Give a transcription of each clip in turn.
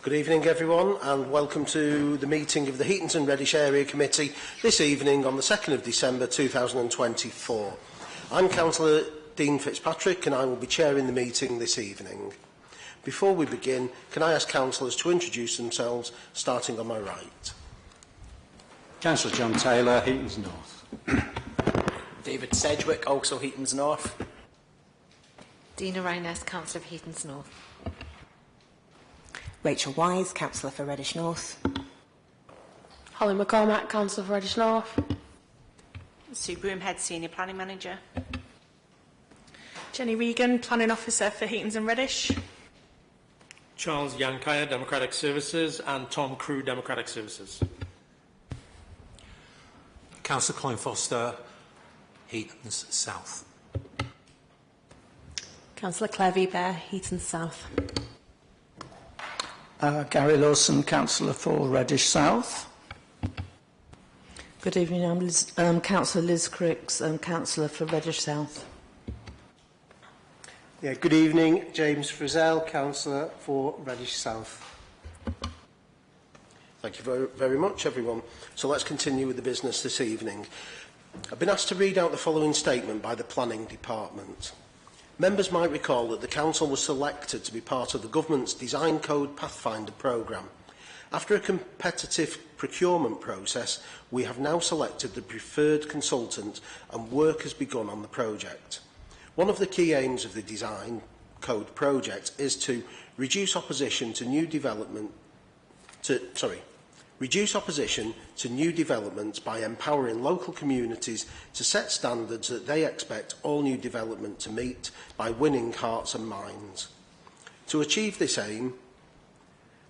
Good evening everyone and welcome to the meeting of the Heatons and Reddish Area Committee this evening on the 2nd of December 2024. I'm Councillor Dean Fitzpatrick and I will be chairing the meeting this evening. Before we begin, can I ask councillors to introduce themselves, starting on my right. Councillor John Taylor, Heatons North. David Sedgwick, also Heatons North. Dina Ryness, Councillor for Heatons North. Rachel Wise, Councillor for Reddish North. Holly McCormack, Councillor for Reddish North. Sue Broomhead, Senior Planning Manager. Jenny Regan, Planning Officer for Heatons and Reddish. Charles Yankaya, Democratic Services, and Tom Crew, Democratic Services. Councillor Colin Foster, Heatons South. Councillor Claire Bear, Heatons South. Gary Lawson, Councillor for Reddish South. Good evening, I'm Councillor Liz Cricks, Councillor for Reddish South. Yeah, good evening, James Frizzell, Councillor for Reddish South. Thank you very, very much, everyone. So let's continue with the business this evening. I've been asked to read out the following statement by the Planning Department. Members might recall that the Council was selected to be part of the Government's Design Code Pathfinder programme. After a competitive procurement process, we have now selected the preferred consultant and work has begun on the project. One of the key aims of the Design Code project is to reduce opposition to new developments by empowering local communities to set standards that they expect all new development to meet by winning hearts and minds. To achieve this aim,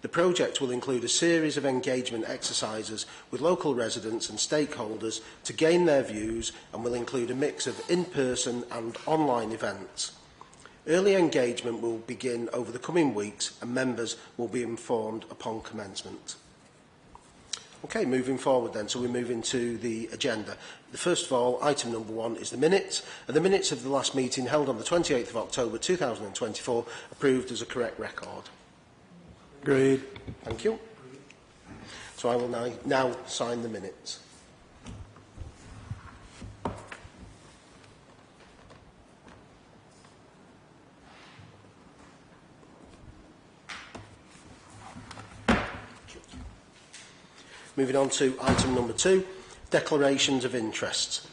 the project will include a series of engagement exercises with local residents and stakeholders to gain their views and will include a mix of in-person and online events. Early engagement will begin over the coming weeks and members will be informed upon commencement. Okay, moving forward then, so we move into the agenda. First of all, item number 1 is the minutes. And the minutes of the last meeting held on the 28th of October 2024 approved as a correct record. Agreed. Thank you. So I will now sign the minutes. Moving on to item number 2, declarations of interest.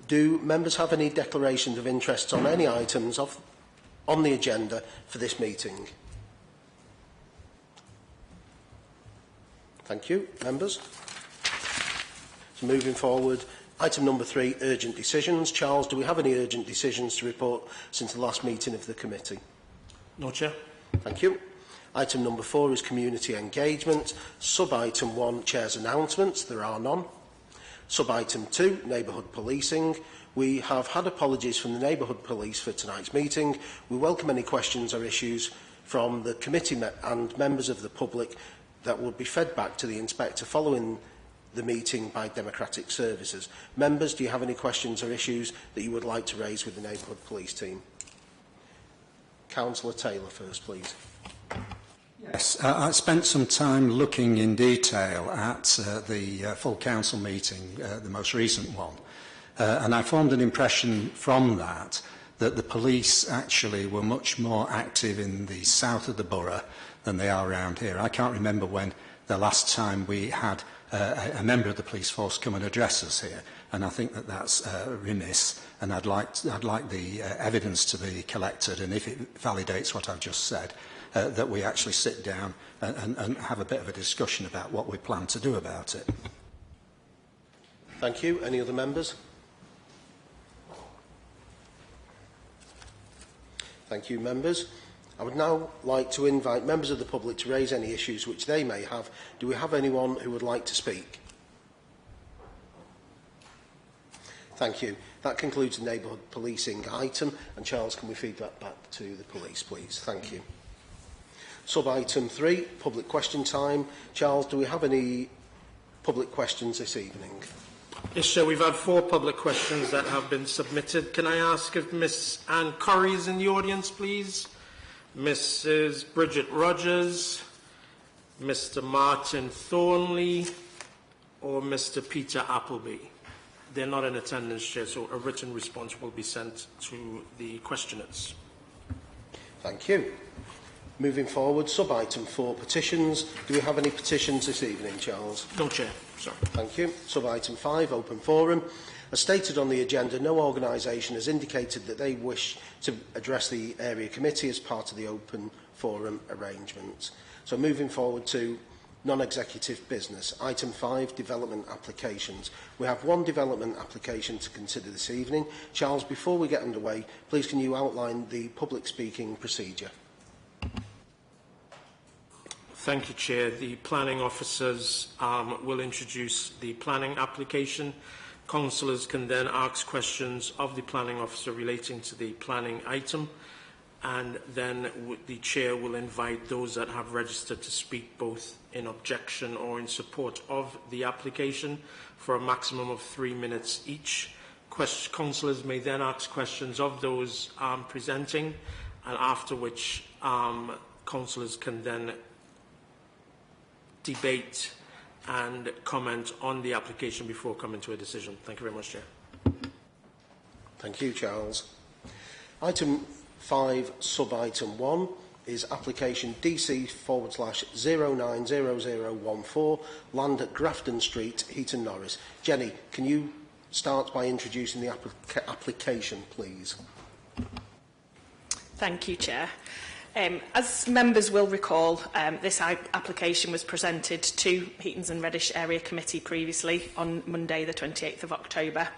Do members have any declarations of interest on any items on the agenda for this meeting? Thank you, members. So moving forward, item number 3, urgent decisions. Charles, do we have any urgent decisions to report since the last meeting of the committee? No, Chair. Thank you. Item number 4 is community engagement. Sub-item 1, Chair's announcements. There are none. Sub-item 2, neighbourhood policing. We have had apologies from the neighbourhood police for tonight's meeting. We welcome any questions or issues from the committee and members of the public that will be fed back to the inspector following the meeting by Democratic Services. Members, do you have any questions or issues that you would like to raise with the neighbourhood police team? Councillor Taylor first, please. Yes, I spent some time looking in detail at the full council meeting, the most recent one, and I formed an impression from that the police actually were much more active in the south of the borough than they are around here. I can't remember when the last time we had a member of the police force come and address us here, and I think that that's remiss, and I'd like the evidence to be collected, and if it validates what I've just said, that we actually sit down and have a bit of a discussion about what we plan to do about it. Thank you. Any other members? Thank you, members. I would now like to invite members of the public to raise any issues which they may have. Do we have anyone who would like to speak? Thank you. That concludes the neighbourhood policing item. And Charles, can we feed that back to the police, please? Thank you. Sub-item 3, public question time. Charles, do we have any public questions this evening? Yes, sir. We've had 4 public questions that have been submitted. Can I ask if Miss Anne Curry is in the audience, please? Mrs. Bridget Rogers, Mr. Martin Thornley, or Mr. Peter Appleby? They're not in attendance, Chair, so a written response will be sent to the questioners. Thank you. Moving forward, sub-item 4, petitions. Do we have any petitions this evening, Charles? No, Chair. Sorry. Thank you. Sub-item 5, open forum. As stated on the agenda, no organisation has indicated that they wish to address the area committee as part of the open forum arrangements. So moving forward to non-executive business. Item 5, development applications. We have one development application to consider this evening. Charles, before we get underway, please can you outline the public speaking procedure? Thank you, Chair. The planning officers will introduce the planning application. Councillors can then ask questions of the planning officer relating to the planning item, and then the Chair will invite those that have registered to speak both in objection or in support of the application for a maximum of 3 minutes each. Councillors may then ask questions of those presenting, and after which councillors can then debate and comment on the application before coming to a decision. Thank you very much, Chair. Thank you, Charles. Item 5, sub-item 1, is application DC/090014, land at Grafton Street, Heaton, Norris. Jenny, can you start by introducing the application, please? Thank you, Chair. As members will recall, this application was presented to Heatons and Reddish Area Committee previously on Monday the 28th of October.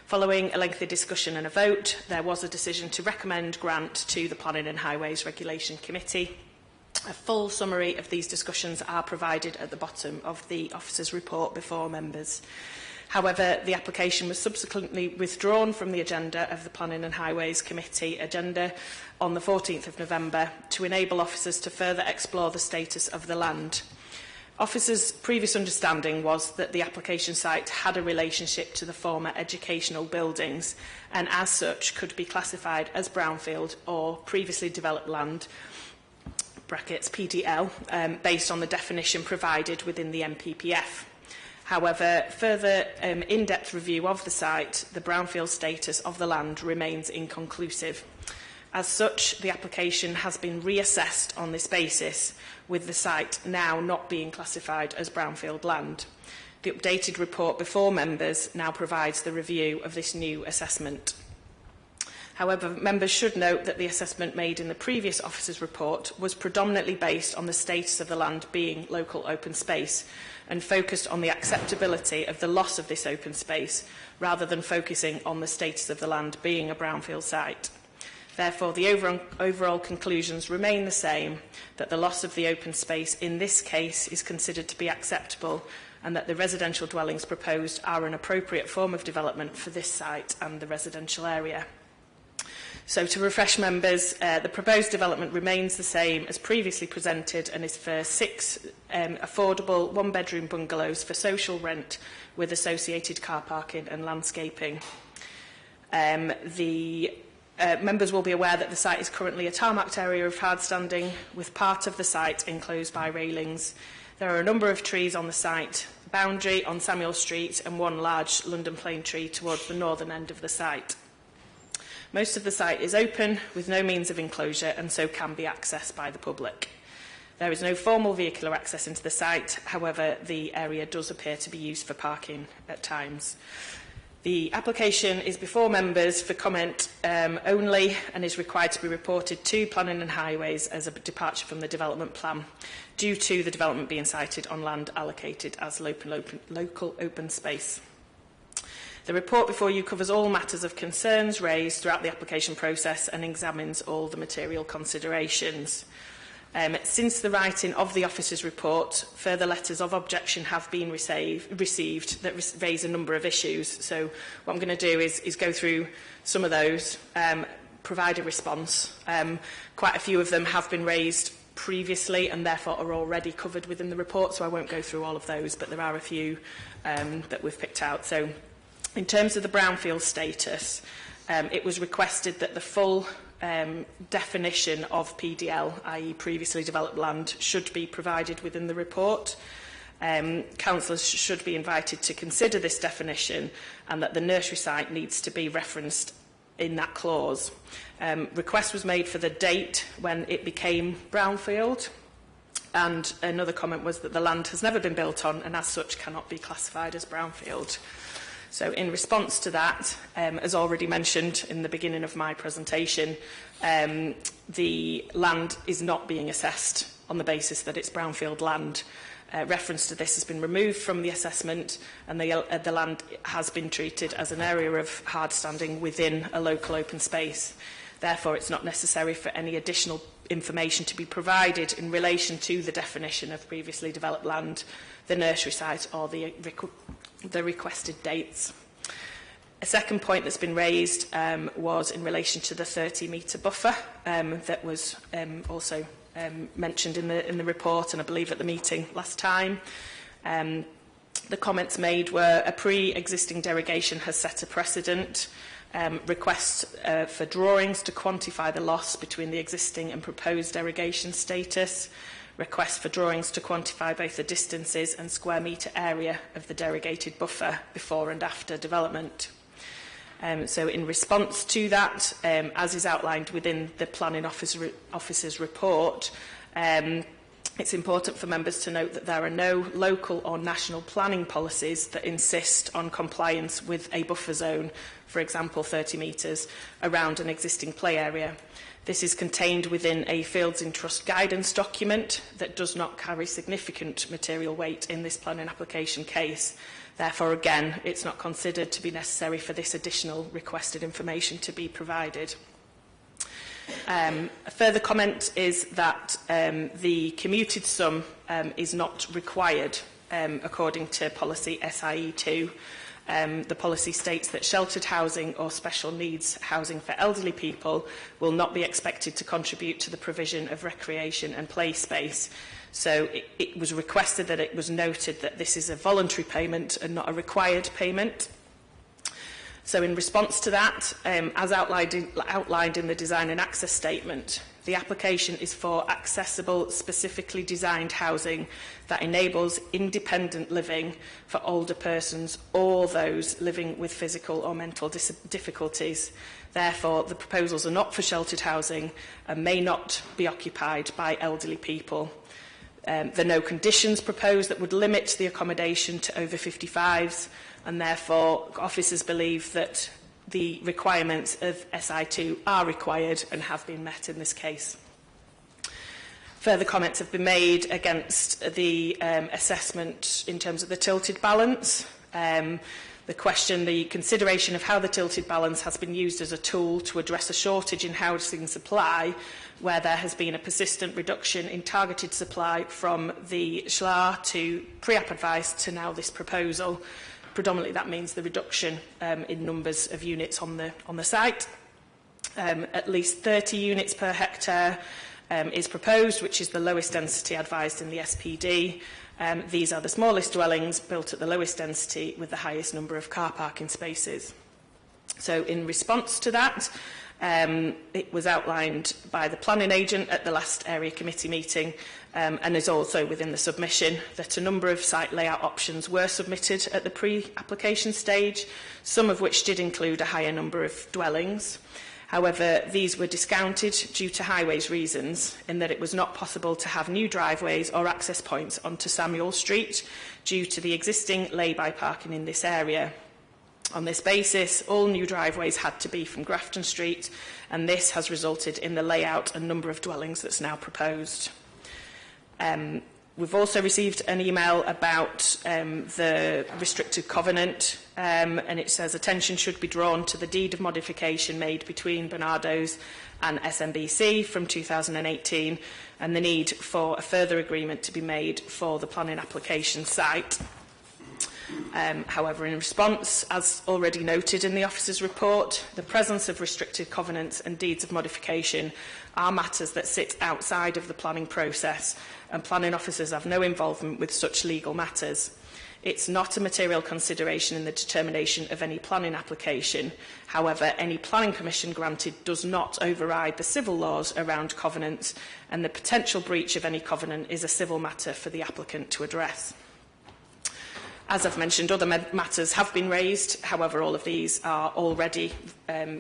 Following a lengthy discussion and a vote, there was a decision to recommend grant to the Planning and Highways Regulation Committee. A full summary of these discussions are provided at the bottom of the officer's report before members. However, the application was subsequently withdrawn from the agenda of the Planning and Highways Committee agenda on the 14th of November to enable officers to further explore the status of the land. Officers' previous understanding was that the application site had a relationship to the former educational buildings and as such could be classified as Brownfield or previously developed land, brackets PDL, based on the definition provided within the MPPF. However, further in-depth review of the site, the brownfield status of the land remains inconclusive. As such, the application has been reassessed on this basis, with the site now not being classified as brownfield land. The updated report before members now provides the review of this new assessment. However, members should note that the assessment made in the previous officer's report was predominantly based on the status of the land being local open space and focused on the acceptability of the loss of this open space rather than focusing on the status of the land being a brownfield site. Therefore, the overall conclusions remain the same, that the loss of the open space in this case is considered to be acceptable and that the residential dwellings proposed are an appropriate form of development for this site and the residential area. So to refresh members, the proposed development remains the same as previously presented and is for 6 affordable one-bedroom bungalows for social rent with associated car parking and landscaping. Members will be aware that the site is currently a tarmacked area of hard standing with part of the site enclosed by railings. There are a number of trees on the site boundary on Samuel Street and one large London plane tree towards the northern end of the site. Most of the site is open with no means of enclosure and so can be accessed by the public. There is no formal vehicular access into the site, however the area does appear to be used for parking at times. The application is before members for comment only and is required to be reported to Planning and Highways as a departure from the development plan due to the development being sited on land allocated as local open space. The report before you covers all matters of concerns raised throughout the application process and examines all the material considerations. Since the writing of the officer's report, further letters of objection have been received that raise a number of issues. So what I'm going to do is go through some of those, provide a response. Quite a few of them have been raised previously and therefore are already covered within the report, so I won't go through all of those, but there are a few that we've picked out. So in terms of the brownfield status, it was requested that the full definition of PDL, i.e. previously developed land, should be provided within the report. Councillors should be invited to consider this definition, and that the nursery site needs to be referenced in that clause. Request was made for the date when it became Brownfield, and another comment was that the land has never been built on and as such cannot be classified as Brownfield. So in response to that, as already mentioned in the beginning of my presentation, the land is not being assessed on the basis that it's Brownfield land. Reference to this has been removed from the assessment, and the land has been treated as an area of hard standing within a local open space. Therefore, it's not necessary for any additional information to be provided in relation to the definition of previously developed land, the nursery site, or the requested dates. A second point that's been raised was in relation to the 30-metre buffer that was also mentioned in the report, and I believe at the meeting last time. The comments made were a pre-existing derogation has set a precedent. Requests for drawings to quantify the loss between the existing and proposed derogation status. Requests for drawings to quantify both the distances and square metre area of the derogated buffer before and after development. So in response to that, as is outlined within the Planning Officer's report, it's important for members to note that there are no local or national planning policies that insist on compliance with a buffer zone, for example 30 metres, around an existing play area. This is contained within a Fields in Trust guidance document that does not carry significant material weight in this planning application case. Therefore, again, it's not considered to be necessary for this additional requested information to be provided. A further comment is that the commuted sum is not required according to policy SIE2. The policy states that sheltered housing or special needs housing for elderly people will not be expected to contribute to the provision of recreation and play space. So it was requested that it was noted that this is a voluntary payment and not a required payment. So in response to that, as outlined in the design and access statement, the application is for accessible, specifically designed housing that enables independent living for older persons or those living with physical or mental difficulties. Therefore, the proposals are not for sheltered housing and may not be occupied by elderly people. There are no conditions proposed that would limit the accommodation to over 55s, and therefore officers believe that the requirements of SI2 are required and have been met in this case. Further comments have been made against the assessment in terms of the tilted balance. The consideration of how the tilted balance has been used as a tool to address a shortage in housing supply, where there has been a persistent reduction in targeted supply from the SLAR to pre-app advice to now this proposal. Predominantly that means the reduction in numbers of units on the site. At least 30 units per hectare is proposed, which is the lowest density advised in the SPD. These are the smallest dwellings built at the lowest density with the highest number of car parking spaces. So in response to that, it was outlined by the planning agent at the last area committee meeting and is also within the submission that a number of site layout options were submitted at the pre-application stage, some of which did include a higher number of dwellings. However, these were discounted due to highways reasons, in that it was not possible to have new driveways or access points onto Samuel Street due to the existing lay-by parking in this area. On this basis, all new driveways had to be from Grafton Street, and this has resulted in the layout and number of dwellings that's now proposed. We've also received an email about the restricted covenant, and it says attention should be drawn to the deed of modification made between Bernardo's and SMBC from 2018, and the need for a further agreement to be made for the planning application site. However, in response, as already noted in the officer's report, the presence of restricted covenants and deeds of modification are matters that sit outside of the planning process, and planning officers have no involvement with such legal matters. It's not a material consideration in the determination of any planning application. However, any planning permission granted does not override the civil laws around covenants, and the potential breach of any covenant is a civil matter for the applicant to address. As I've mentioned, other matters have been raised. However, all of these are already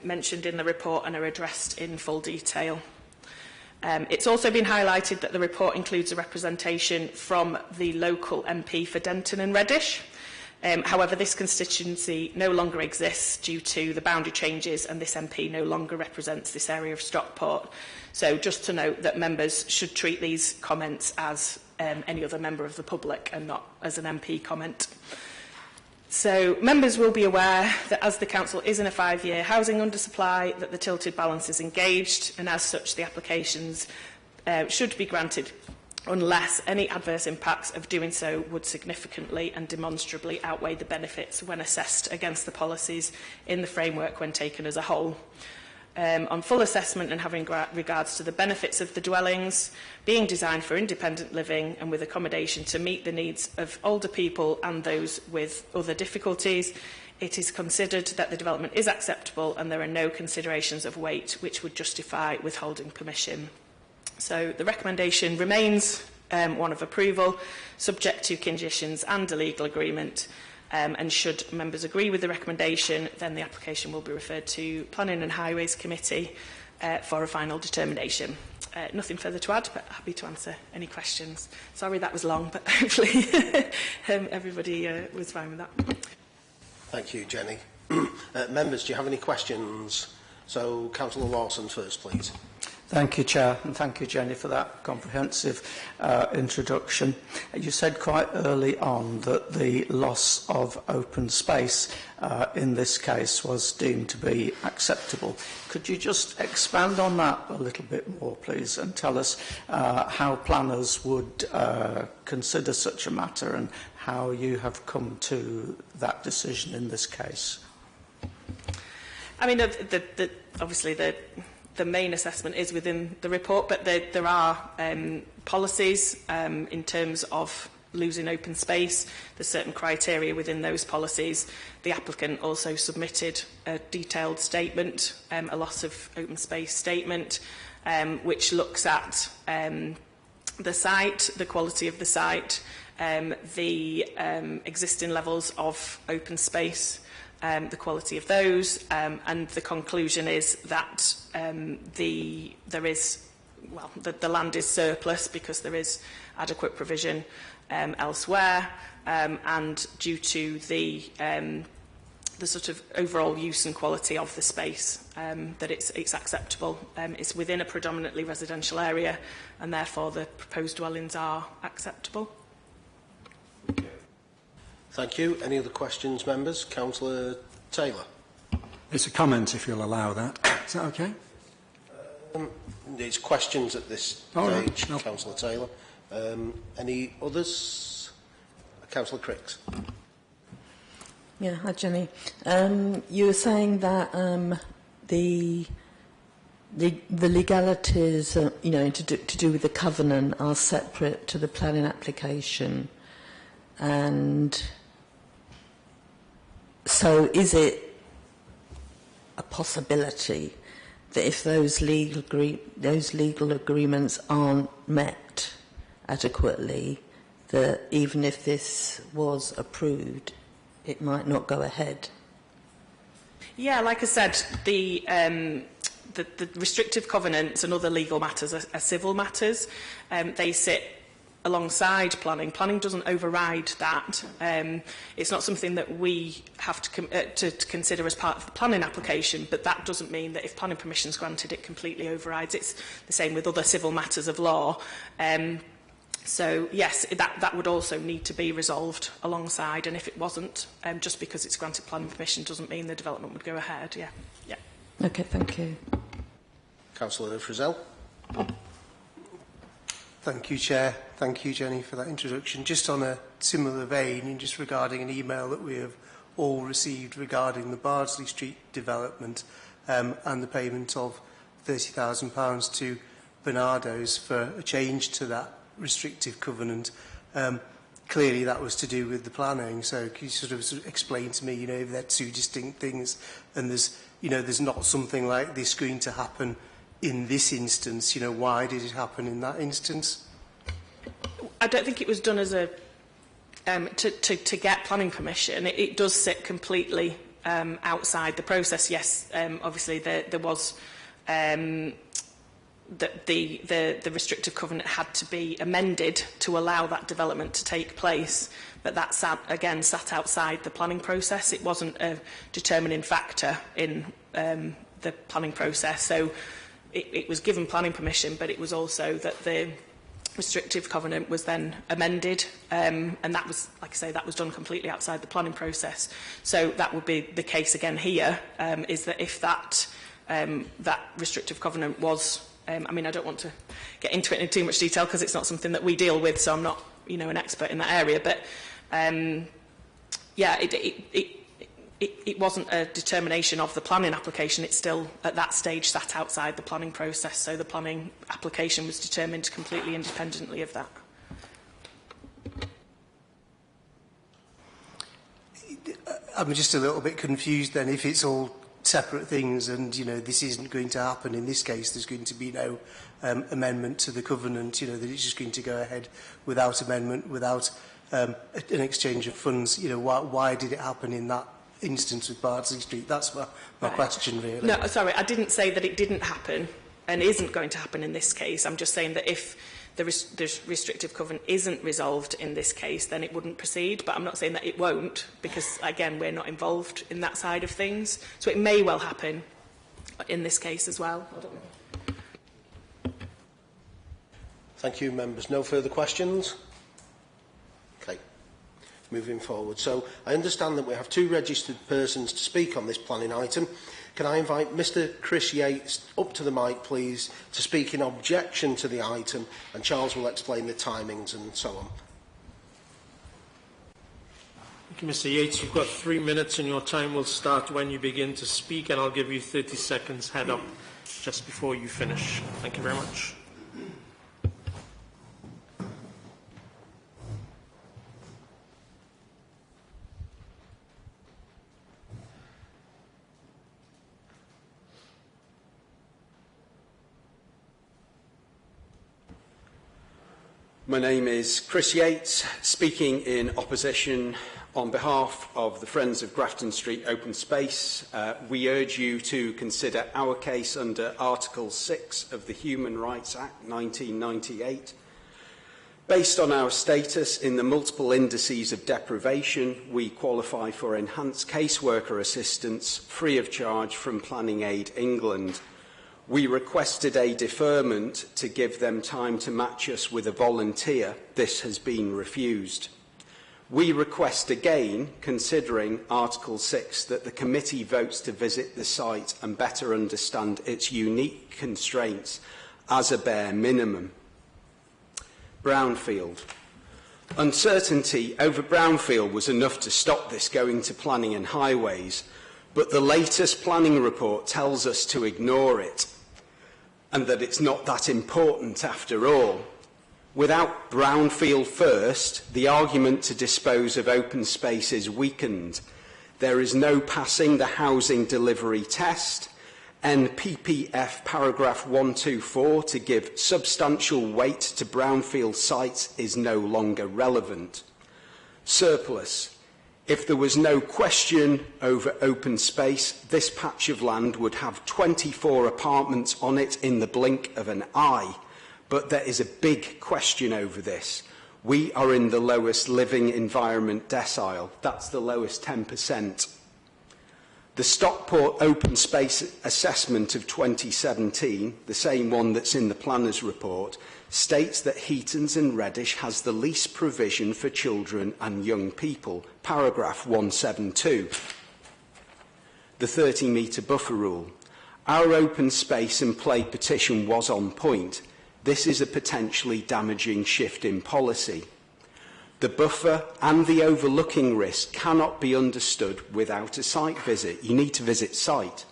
mentioned in the report and are addressed in full detail. It's also been highlighted that the report includes a representation from the local MP for Denton and Reddish. However, this constituency no longer exists due to the boundary changes, and this MP no longer represents this area of Stockport. So just to note that members should treat these comments as any other member of the public and not as an MP comment. So members will be aware that as the council is in a 5-year housing undersupply, that the tilted balance is engaged, and as such the applications should be granted unless any adverse impacts of doing so would significantly and demonstrably outweigh the benefits when assessed against the policies in the framework when taken as a whole. On full assessment and having regards to the benefits of the dwellings being designed for independent living and with accommodation to meet the needs of older people and those with other difficulties, it is considered that the development is acceptable and there are no considerations of weight which would justify withholding permission. So the recommendation remains one of approval, subject to conditions and a legal agreement. And should members agree with the recommendation, then the application will be referred to Planning and Highways Committee for a final determination. Nothing further to add, but happy to answer any questions. Sorry that was long, but hopefully everybody was fine with that. Thank you, Jenny. Members, do you have any questions? So, Councillor Lawson first, please. Thank you, Chair, and thank you, Jenny, for that comprehensive introduction. You said quite early on that the loss of open space in this case was deemed to be acceptable. Could you just expand on that a little bit more, please, and tell us how planners would consider such a matter and how you have come to that decision in this case? I mean, obviously the main assessment is within the report, but there are policies in terms of losing open space. There's certain criteria within those policies. The applicant also submitted a detailed statement, a loss of open space statement, which looks at the site, the quality of the site, the existing levels of open space, the quality of those, and the conclusion is that the land is surplus because there is adequate provision elsewhere, and due to the sort of overall use and quality of the space, that it's acceptable. It's within a predominantly residential area, and therefore the proposed dwellings are acceptable. Thank you. Any other questions, members? Councillor Taylor. It's a comment, if you'll allow that. Is that okay? It's questions at this stage, no. Councillor Taylor. Any others? Councillor Cricks. Yeah, hi, Jenny. You were saying that the legalities, you know, to do with the covenant are separate to the planning application. And so is it a possibility that if those legal agreements aren't met adequately, that even if this was approved, it might not go ahead? Yeah, like I said, the restrictive covenants and other legal matters are civil matters. They sit alongside planning. Planning doesn't override that. It's not something that we have to consider as part of the planning application, but that doesn't mean that if planning permission is granted, it completely overrides. It's the same with other civil matters of law. So, yes, that would also need to be resolved alongside, and if it wasn't, just because it's granted planning permission doesn't mean the development would go ahead, yeah. Okay, thank you. Councillor Frizzell. Thank you, Chair. Thank you, Jenny, for that introduction. Just on a similar vein, and just regarding an email that we have all received regarding the Bardsley Street development and the payment of £30,000 to Bernardo's for a change to that restrictive covenant. clearly that was to do with the planning. So can you sort of explain to me, you know, if they're two distinct things, and there's, you know, there's not something like this going to happen in this instance, you know, why did it happen in that instance? I don't think it was done as a to get planning permission. It does sit completely outside the process. Yes, obviously there was the restrictive covenant had to be amended to allow that development to take place, but that sat outside the planning process. It wasn't a determining factor in the planning process. So it was given planning permission, but it was also that the restrictive covenant was then amended, and that was, like I say, that was done completely outside the planning process. So that would be the case again here, is that if that restrictive covenant was, I mean, I don't want to get into it in too much detail because it's not something that we deal with, so I'm not, you know, an expert in that area, but yeah, it wasn't a determination of the planning application. It still, at that stage, sat outside the planning process, so the planning application was determined completely independently of that. I'm just a little bit confused then, if it's all separate things and, you know, this isn't going to happen. In this case, there's going to be no amendment to the covenant, you know, that it's just going to go ahead without amendment, without an exchange of funds. You know, why did it happen in that instance with Bardsley Street? That's my question, really. No, sorry, I didn't say that it didn't happen and isn't going to happen in this case. I'm just saying that if the restrictive covenant isn't resolved in this case, then it wouldn't proceed. But I'm not saying that it won't, because, again, we're not involved in that side of things. So it may well happen in this case as well. I don't know. Thank you, members. No further questions? Okay. Moving forward. So I understand that we have two registered persons to speak on this planning item. Can I invite Mr Chris Yates up to the mic, please, to speak in objection to the item, and Charles will explain the timings and so on. Thank you, Mr Yates. You've got 3 minutes and your time will start when you begin to speak, and I'll give you 30 seconds head up just before you finish. Thank you very much. My name is Chris Yates, speaking in opposition on behalf of the Friends of Grafton Street Open Space. We urge you to consider our case under Article 6 of the Human Rights Act 1998. Based on our status in the multiple indices of deprivation, we qualify for enhanced caseworker assistance free of charge from Planning Aid England. We requested a deferment to give them time to match us with a volunteer. This has been refused. We request again, considering Article 6, that the committee votes to visit the site and better understand its unique constraints as a bare minimum. Brownfield. Uncertainty over Brownfield was enough to stop this going to Planning and Highways, but the latest planning report tells us to ignore it, and that it's not that important after all. Without Brownfield first, the argument to dispose of open space is weakened. There is no passing the housing delivery test, and PPF paragraph 124 to give substantial weight to Brownfield sites is no longer relevant. Surplus. If there was no question over open space, this patch of land would have 24 apartments on it in the blink of an eye. But there is a big question over this. We are in the lowest living environment decile. That's the lowest 10%. The Stockport Open Space Assessment of 2017, the same one that's in the planner's report, states that Heatons and Reddish has the least provision for children and young people, paragraph 172. The 30-metre buffer rule. Our open space and play petition was on point. This is a potentially damaging shift in policy. The buffer and the overlooking risk cannot be understood without a site visit. You need to visit site.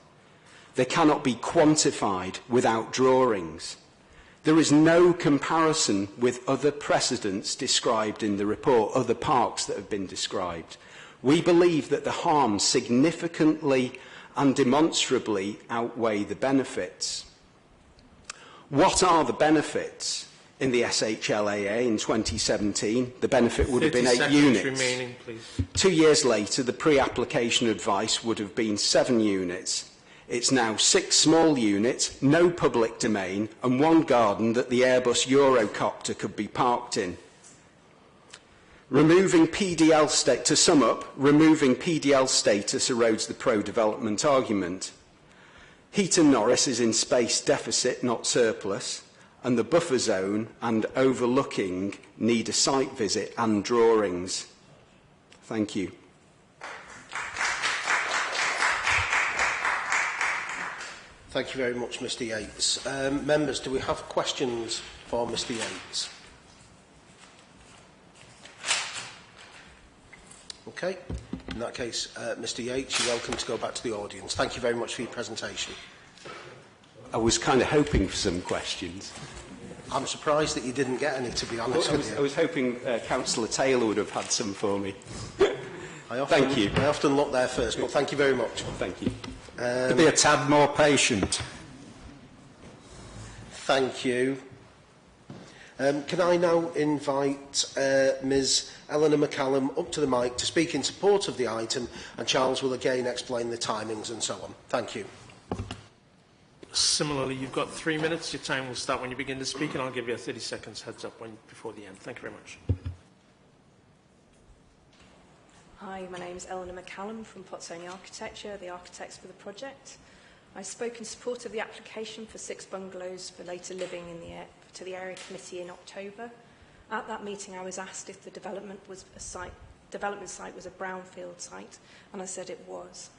They cannot be quantified without drawings. There is no comparison with other precedents described in the report, other parks that have been described. We believe that the harms significantly and demonstrably outweigh the benefits. What are the benefits? In the SHLAA in 2017, the benefit would have been 8 units. Remaining, please. 2 years later, the pre-application advice would have been 7 units. It's now 6 small units, no public domain, and 1 garden that the Airbus Eurocopter could be parked in. Removing PDL status, to sum up, removing PDL status erodes the pro-development argument. Heaton Norris is in space deficit, not surplus, and the buffer zone and overlooking need a site visit and drawings. Thank you. Thank you very much, Mr Yates. Members, do we have questions for Mr Yates? Okay. In that case, Mr Yates, you're welcome to go back to the audience. Thank you very much for your presentation. I was kind of hoping for some questions. I'm surprised that you didn't get any, to be honest with you. I was hoping Councillor Taylor would have had some for me. Thank you. I often look there first, but thank you very much. Thank you. To be a tad more patient. Thank you. Can I now invite Ms Eleanor McCallum up to the mic to speak in support of the item, and Charles will again explain the timings and so on. Thank you. Similarly, you've got 3 minutes. Your time will start when you begin to speak, and I'll give you a 30 seconds heads up before the end. Thank you very much. Hi, my name is Eleanor McCallum from Potsoni Architecture, the architects for the project. I spoke in support of the application for 6 bungalows for later living to the area committee in October. At that meeting, I was asked if the development site was a brownfield site, and I said it was.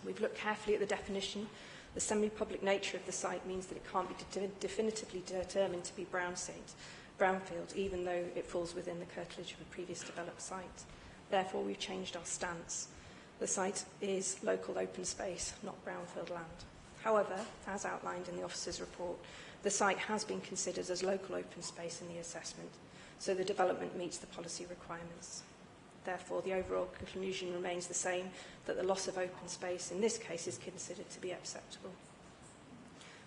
We've looked carefully at the definition. The semi-public nature of the site means that it can't be definitively determined to be brownfield, even though it falls within the curtilage of a previous developed site. Therefore, we've changed our stance. The site is local open space, not brownfield land. However, as outlined in the officer's report, the site has been considered as local open space in the assessment, so the development meets the policy requirements. Therefore, the overall conclusion remains the same, that the loss of open space in this case is considered to be acceptable.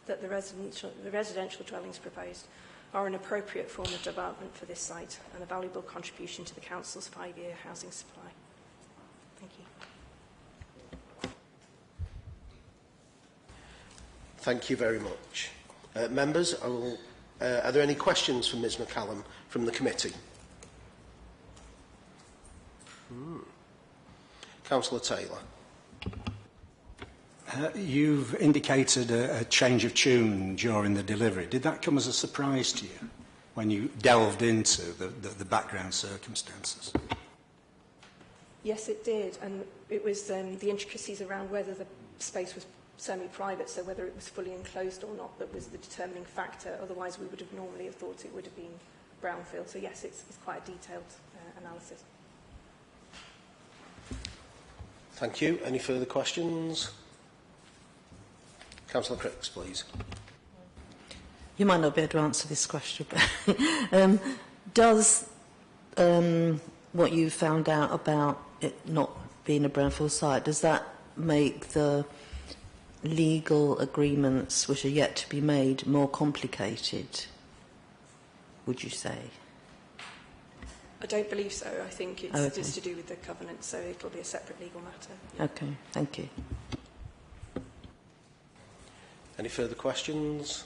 That the residential dwellings proposed are an appropriate form of development for this site and a valuable contribution to the Council's 5-year housing supply. Thank you. Thank you very much. Members, are there any questions for Ms McCallum from the committee? Councillor Taylor. You've indicated a change of tune during the delivery. Did that come as a surprise to you when you delved into the background circumstances? Yes, it did, and it was the intricacies around whether the space was semi-private, so whether it was fully enclosed or not, that was the determining factor. Otherwise, we would have normally thought it would have been brownfield. So yes, it's quite a detailed analysis. Thank you. Any further questions? Councillor Cricks, please. You might not be able to answer this question, but does what you found out about it not being a brownfield site, does that make the legal agreements which are yet to be made more complicated, would you say? I don't believe so. I think it's just to do with the covenant, so it'll be a separate legal matter. Okay, thank you. Any further questions?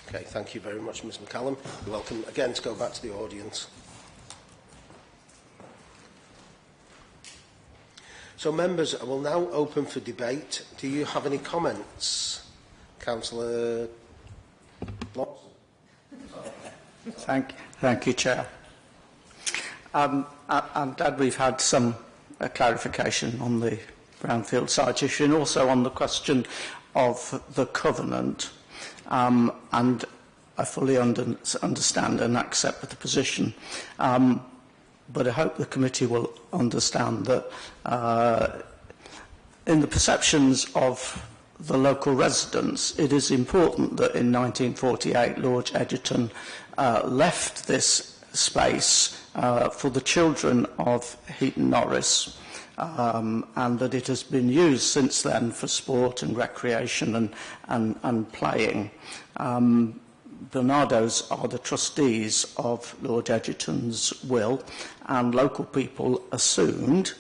Okay, thank you very much, Ms McCallum. You're welcome again to go back to the audience. So, members, I will now open for debate. Do you have any comments? Councillor Block? Thank you, Chair. I'm glad we've had some clarification on the brownfield site issue and also on the question of the covenant. And I fully understand and accept the position. But I hope the committee will understand that in the perceptions of the local residents, it is important that in 1948 Lord Egerton left this space for the children of Heaton Norris, and that it has been used since then for sport and recreation and playing. Bernardo's are the trustees of Lord Egerton's will, and local people assumed,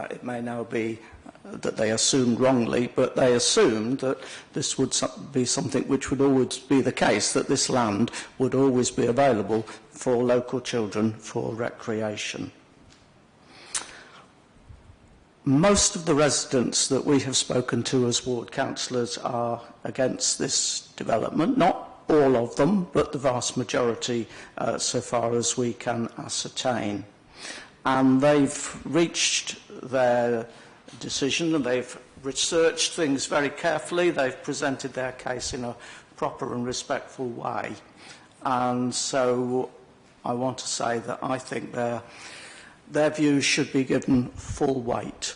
it may now be that they assumed wrongly, but they assumed that this would be something which would always be the case, that this land would always be available for local children for recreation. Most of the residents that we have spoken to as ward councillors are against this development, not all of them, but the vast majority so far as we can ascertain. And they've reached their decision and they've researched things very carefully. They've presented their case in a proper and respectful way. And so I want to say that I think their views should be given full weight.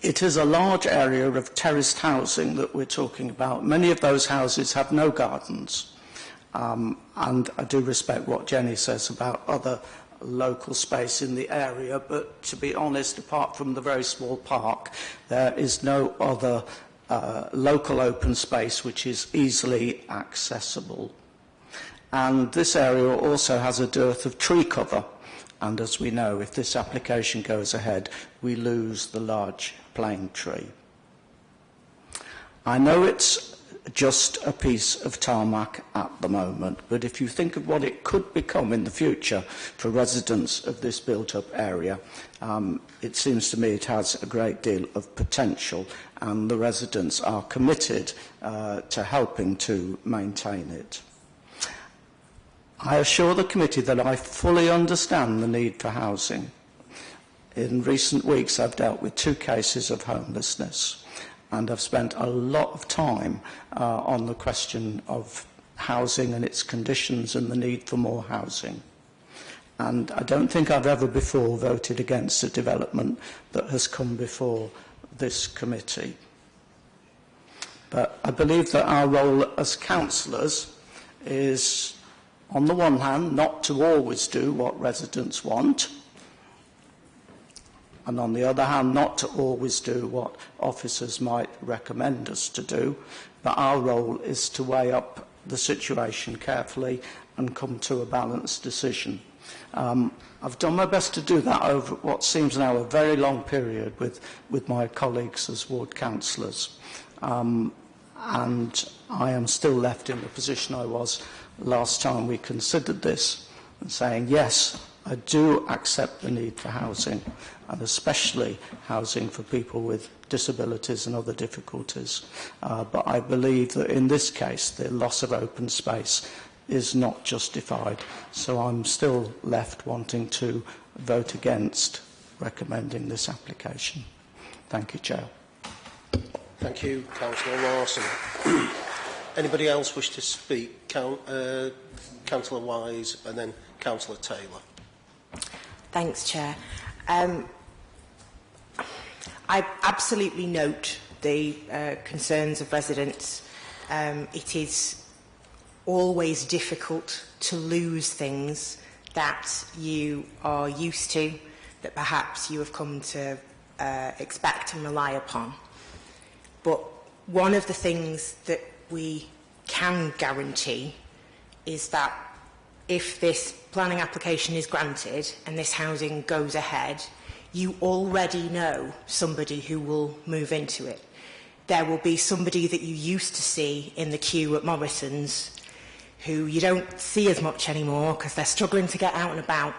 It is a large area of terraced housing that we're talking about. Many of those houses have no gardens. And I do respect what Jenny says about other local space in the area, but to be honest, apart from the very small park, there is no other local open space which is easily accessible. And this area also has a dearth of tree cover, and as we know, if this application goes ahead, we lose the large plane tree. I know it's just a piece of tarmac at the moment, but if you think of what it could become in the future for residents of this built-up area, it seems to me it has a great deal of potential, and the residents are committed to helping to maintain it. I assure the committee that I fully understand the need for housing. In recent weeks, I've dealt with 2 cases of homelessness, and I've spent a lot of time on the question of housing and its conditions and the need for more housing. And I don't think I've ever before voted against a development that has come before this committee. But I believe that our role as councillors is, on the one hand, not to always do what residents want, and on the other hand, not to always do what officers might recommend us to do, but our role is to weigh up the situation carefully and come to a balanced decision. I've done my best to do that over what seems now a very long period with my colleagues as ward councillors. And I am still left in the position I was last time we considered this, and saying, yes, I do accept the need for housing, and especially housing for people with disabilities and other difficulties. But I believe that in this case, the loss of open space is not justified. So I'm still left wanting to vote against recommending this application. Thank you, Chair. Thank you, Councillor Lawson. Anybody else wish to speak? Councillor Wise and then Councillor Taylor. Thanks, Chair. I absolutely note the concerns of residents. It is always difficult to lose things that you are used to, that perhaps you have come to expect and rely upon. But one of the things that we can guarantee is that if this planning application is granted and this housing goes ahead, you already know somebody who will move into it. There will be somebody that you used to see in the queue at Morrison's who you don't see as much anymore because they're struggling to get out and about,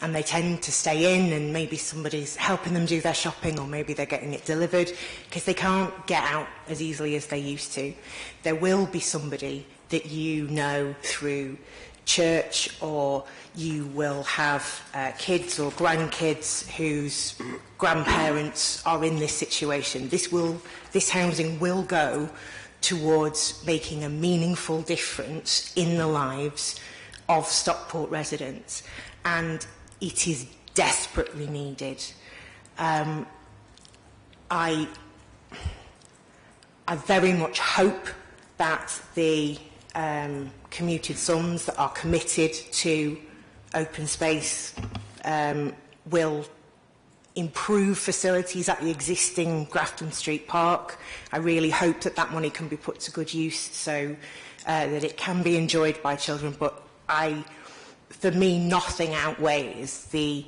and they tend to stay in, and maybe somebody's helping them do their shopping, or maybe they're getting it delivered because they can't get out as easily as they used to. There will be somebody that you know through church, or you will have kids or grandkids whose grandparents are in this situation. This housing will go towards making a meaningful difference in the lives of Stockport residents, and it is desperately needed. I I very much hope that the commuted sums that are committed to open space will improve facilities at the existing Grafton Street Park. I really hope that that money can be put to good use so that it can be enjoyed by children. But for me, nothing outweighs the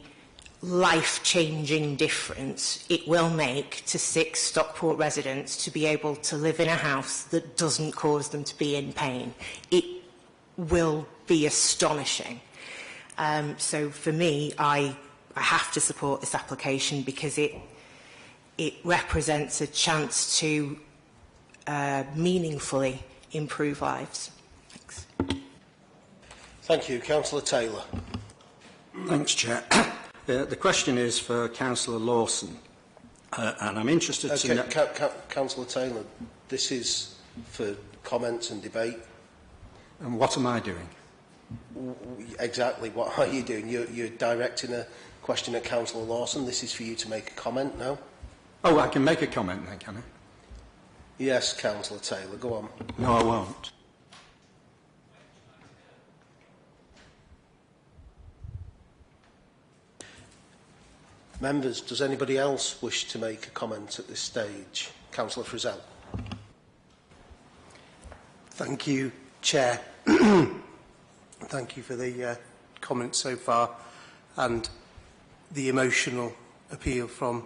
life-changing difference it will make to 6 Stockport residents to be able to live in a house that doesn't cause them to be in pain. It will be astonishing. So for me, I have to support this application because it represents a chance to meaningfully improve lives. Thanks. Thank you. Councillor Taylor. Thanks, Chair. The question is for Councillor Lawson, and I'm interested to know... Councillor Taylor, this is for comments and debate. And what am I doing? Exactly, what are you doing? You're directing a question at Councillor Lawson. This is for you to make a comment now. Oh, I can make a comment then, can I? Yes, Councillor Taylor, go on. No, I won't. Members, does anybody else wish to make a comment at this stage? Councillor Frizzell. Thank you, Chair. Thank you for the comments so far and the emotional appeal from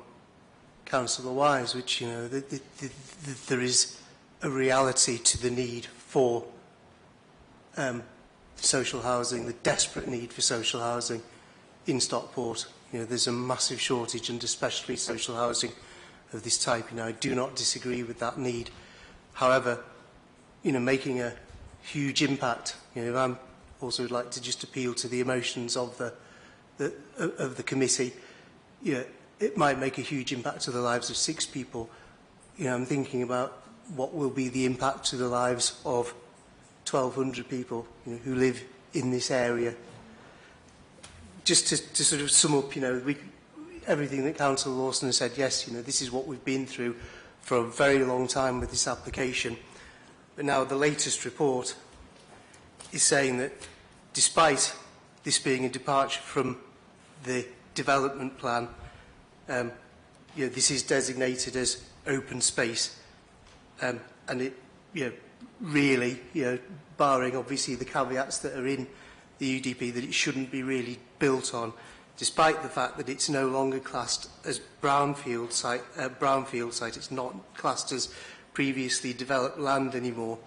Councillor Wise, which, you know, there is a reality to the need for social housing, the desperate need for social housing in Stockport. You know, there's a massive shortage, and especially social housing of this type. You know, I do not disagree with that need. However, you know, making a huge impact, you know, I'm also would like to just appeal to the emotions of the committee. You know, it might make a huge impact to the lives of 6 people. You know, I'm thinking about what will be the impact to the lives of 1,200 people, you know, who live in this area. Just to sort of sum up, you know, everything that Councillor Lawson has said, yes, you know, this is what we've been through for a very long time with this application. But now the latest report is saying that despite this being a departure from the development plan, you know, this is designated as open space, and it, you know, really, you know, barring obviously the caveats that are in the UDP, that it shouldn't be really built on, despite the fact that it's no longer classed as Brownfield site. It's not classed as previously developed land anymore.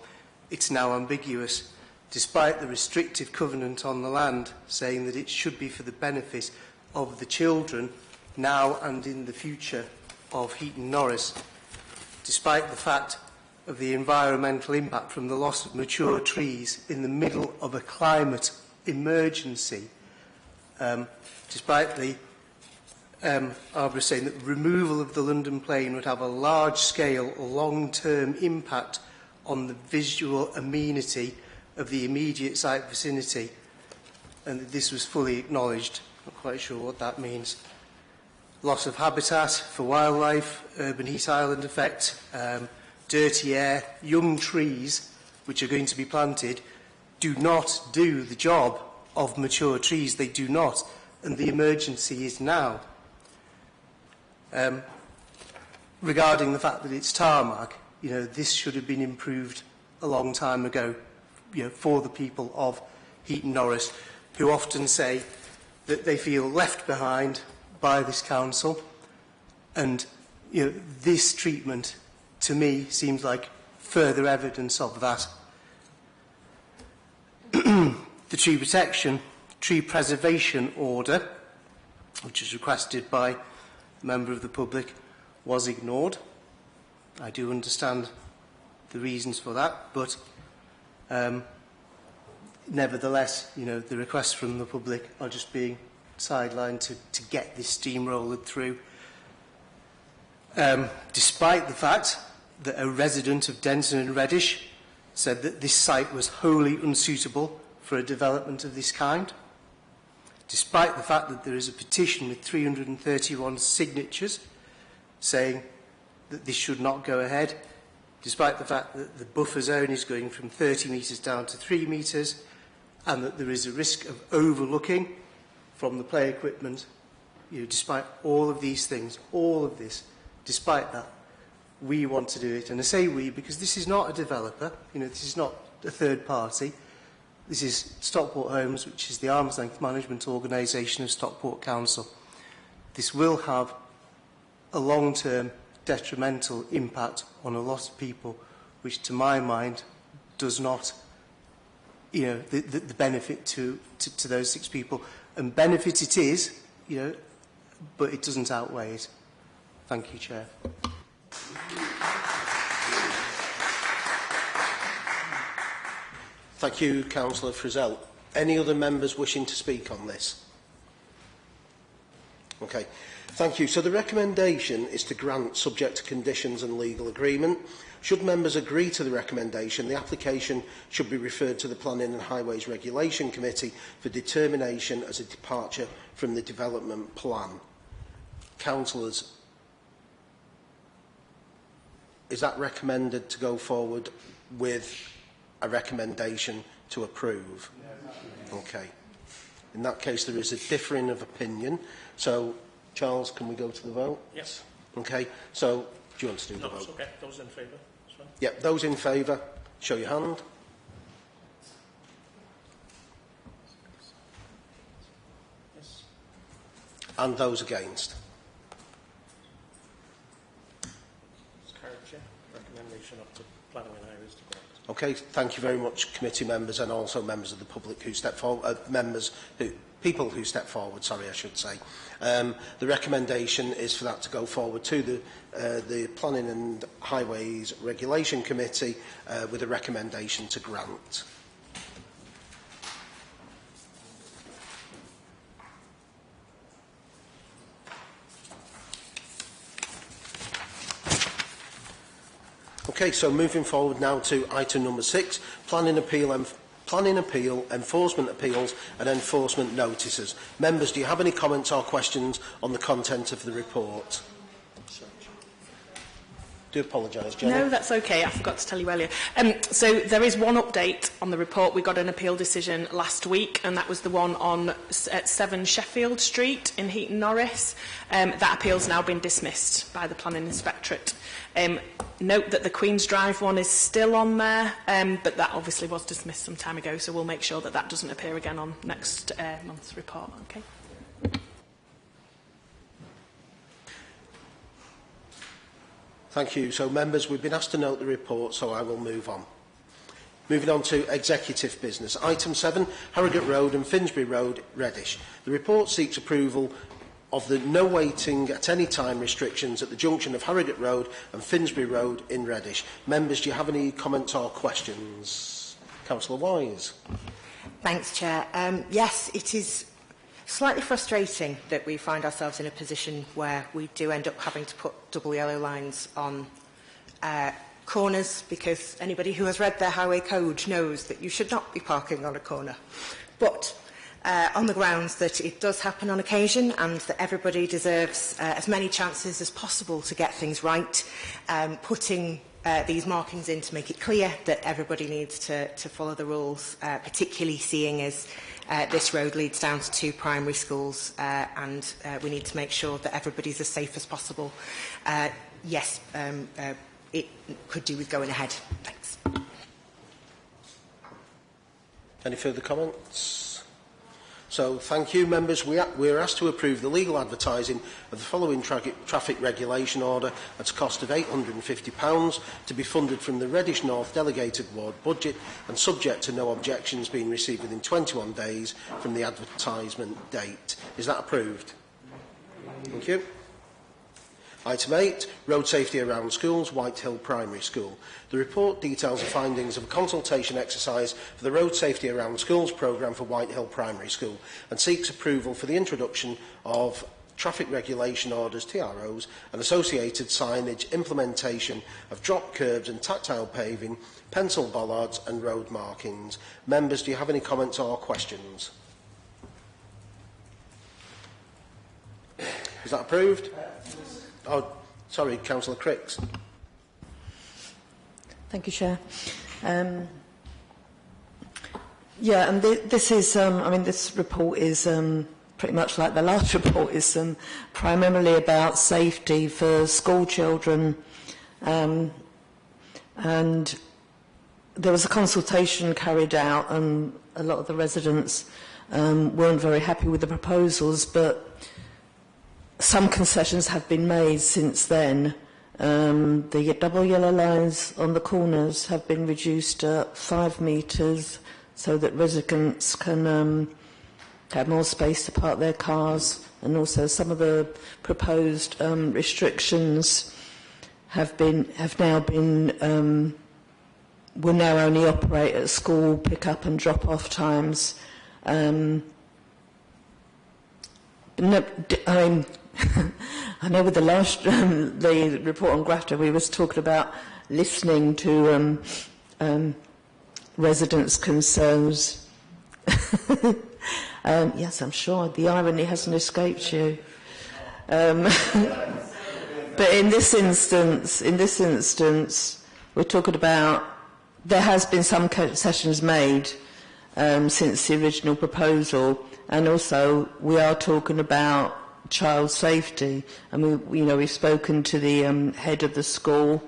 It's now ambiguous, despite the restrictive covenant on the land saying that it should be for the benefit of the children now and in the future of Heaton Norris, despite the fact of the environmental impact from the loss of mature trees in the middle of a climate emergency, despite the arborist saying that removal of the London plane would have a large-scale, long-term impact on the visual amenity of the immediate site vicinity, and that this was fully acknowledged. Not quite sure what that means. Loss of habitat for wildlife, urban heat island effect, dirty air, young trees which are going to be planted do not do the job of mature trees. They do not, and the emergency is now. Regarding the fact that it's tarmac, you know, this should have been improved a long time ago, you know, for the people of Heaton Norris, who often say that they feel left behind by this council, and, you know, this treatment to me seems like further evidence of that. The tree protection, tree preservation order, which was requested by a member of the public, was ignored. I do understand the reasons for that, but nevertheless, you know, the requests from the public are just being sidelined to get this steamrolled through. Despite the fact that a resident of Denton and Reddish said that this site was wholly unsuitable for a development of this kind, despite the fact that there is a petition with 331 signatures saying that this should not go ahead, despite the fact that the buffer zone is going from 30 metres down to 3 metres, and that there is a risk of overlooking from the play equipment, despite all of these things, all of this, despite that, we want to do it. And I say we because this is not a developer, this is not a third party. This is Stockport Homes, which is the arm's length management organisation of Stockport Council. This will have a long-term detrimental impact on a lot of people, which to my mind does not, the benefit to those 6 people. And benefit it is, but it doesn't outweigh it. Thank you, Chair. Thank you, Councillor Frizzell. Any other members wishing to speak on this? Okay, thank you. So the recommendation is to grant subject to conditions and legal agreement. Should members agree to the recommendation, the application should be referred to the Planning and Highways Regulation Committee for determination as a departure from the development plan. Councillors, is that recommended to go forward with a recommendation to approve? Okay. In that case, there is a differing of opinion. So, Charles, can we go to the vote? Yes. Okay. So, do you want to do the vote? Okay. Those in favour? Yep. Those in favour, show your hand. Yes. And those against? It's carried, Chair. Recommendation up to Planning and Highways to grant. Okay, thank you very much, committee members, and also members of the public who step forward, people who step forward, sorry, I should say. The recommendation is for that to go forward to the Planning and Highways Regulation Committee with a recommendation to grant. Okay, so moving forward now to item number 6, planning appeal, enforcement appeals and enforcement notices. Members, do you have any comments or questions on the content of the report? Do apologise, Jenny. No, that's okay. I forgot to tell you earlier. So there is one update on the report. We got an appeal decision last week, and that was the one at 7 Sheffield Street in Heaton, Norris. That appeal's now been dismissed by the Planning Inspectorate. Note that the Queen's Drive one is still on there, but that obviously was dismissed some time ago, so we'll make sure that that doesn't appear again on next month's report. Okay. Thank you. So, members, we've been asked to note the report, so I will move on. Moving on to executive business. Item 7, Harrogate Road and Finsbury Road, Reddish. The report seeks approval of the no waiting at any time restrictions at the junction of Harrogate Road and Finsbury Road in Reddish. Members, do you have any comments or questions? Councillor Wise. Thanks, Chair. Yes, it is slightly frustrating that we find ourselves in a position where we do end up having to put double yellow lines on corners, because anybody who has read their highway code knows that you should not be parking on a corner. But on the grounds that it does happen on occasion and that everybody deserves as many chances as possible to get things right, putting these markings in to make it clear that everybody needs to follow the rules, particularly seeing as this road leads down to 2 primary schools and we need to make sure that everybody's as safe as possible. Yes, it could do with going ahead. Thanks. Any further comments? So, thank you, members. We are asked to approve the legal advertising of the following traffic regulation order at a cost of £850 to be funded from the Reddish North Delegated Ward budget and subject to no objections being received within 21 days from the advertisement date. Is that approved? Thank you. Item 8, Road Safety Around Schools, White Hill Primary School. The report details the findings of a consultation exercise for the Road Safety Around Schools programme for White Hill Primary School and seeks approval for the introduction of traffic regulation orders, TROs, and associated signage, implementation of drop curbs and tactile paving, pencil bollards and road markings. Members, do you have any comments or questions? Is that approved? Oh, sorry, Councillor Cricks. Thank you, Chair. Yeah, and this is, I mean, this report is pretty much like the last report, is primarily about safety for school children. And there was a consultation carried out, and a lot of the residents weren't very happy with the proposals, but some concessions have been made since then. The double yellow lines on the corners have been reduced to 5 metres so that residents can have more space to park their cars, and also some of the proposed restrictions will now only operate at school pick-up and drop-off times. I know with the last the report on Grafton, we was talking about listening to residents' concerns. Yes, I'm sure the irony hasn't escaped you. But in this instance, we're talking about there has been some concessions made since the original proposal, and also we are talking about child safety, and we've spoken to the head of the school,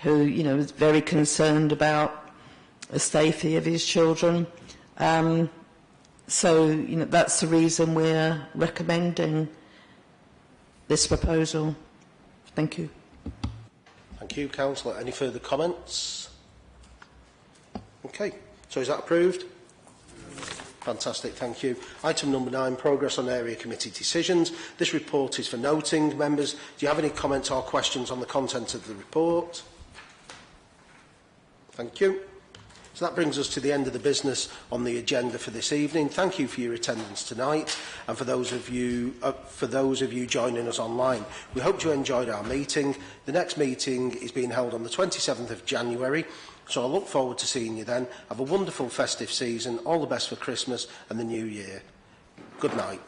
who is very concerned about the safety of his children. So that's the reason we're recommending this proposal. Thank you. Thank you, Councillor. Any further comments? Okay, so is that approved? Fantastic, thank you. Item number 9, progress on area committee decisions. This report is for noting. Members, do you have any comments or questions on the content of the report? Thank you. So that brings us to the end of the business on the agenda for this evening. Thank you for your attendance tonight, and for those of you joining us online. We hope you enjoyed our meeting. The next meeting is being held on the 27th of January. So I look forward to seeing you then. Have a wonderful festive season. All the best for Christmas and the New Year. Good night.